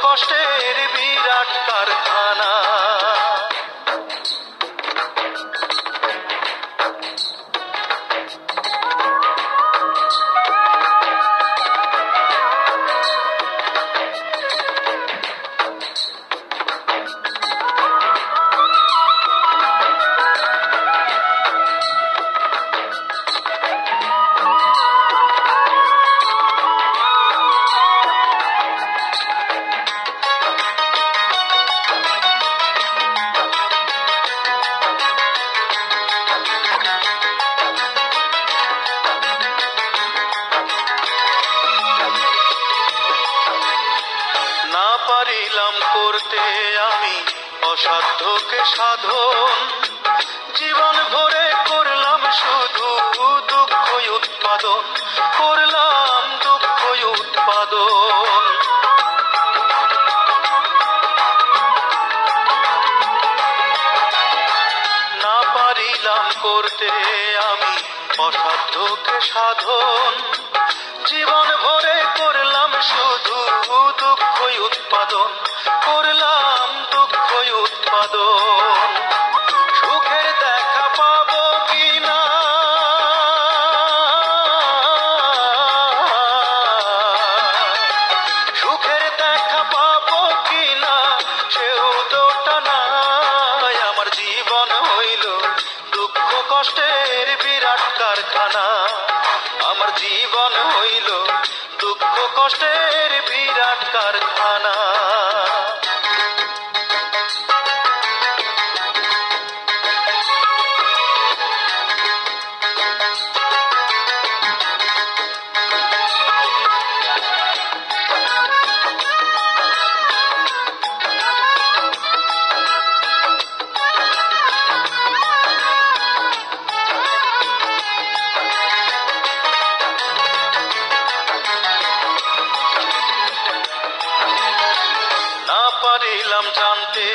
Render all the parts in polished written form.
কষ্টের বিরাট কারখানা। না পারিলাম করতে আমি অসাধ্যকে সাধন, জীবন ভরে করলাম শুধু দুঃখ উৎপাদন, করলাম দুঃখ উৎপাদন। না পারিলাম করতে আমি অসাধ্যকে সাধন, জীবন ভরে করলাম শুধু দুঃখ উৎপাদন, করলাম দুঃখ উৎপাদন। সুখের দেখা পাবো কিনা সুখের দেখা পাবো কিনা সেও তোটা নাই। আমার জীবন হইল দুঃখ কষ্টের বিরাট কারখানা। আমার জীবন হইল দুঃখ কষ্টের বিরাট কারখানা। না পারিলাম জানতে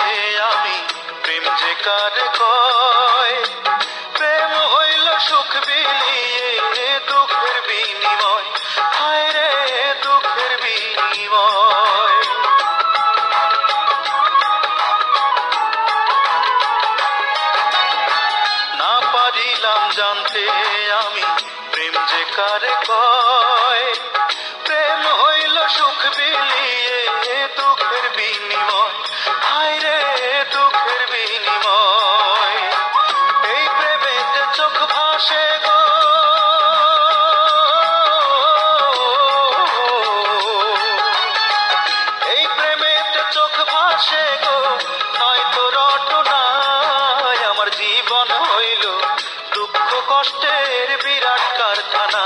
আমি প্রেম যে কারে কয়, প্রেম হইল সুখ বিলিয়ে দুঃখের বিনিময়, হায় রে দুঃখের বিনিময়। না পারিলাম জানতে আমি প্রেম যে কারে কয়, প্রেম হইল সুখ বিলিয়ে দুঃখের বিনিময়, হায় রে দুঃখের বিনিময়। এই প্রেমেতে চোখ ভাসে গো, এই প্রেমেতে চোখ ভাসে গো, নয়তো রটনায়। আমার জীবন হইল দুঃখ কষ্টের বিরাট কারখানা।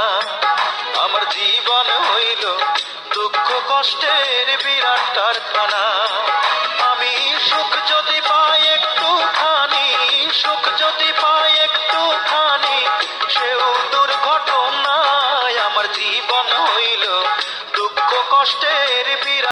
আমার জীবন হইল দুঃখ কষ্টের বিরাট কারখানা। আমি সুখ যদি পাই একটুখানি, সুখ যদি পাই একটুখানি সেও দুর্ঘটনায়। আমার জীবন হইল দুঃখ কষ্টের বিরাট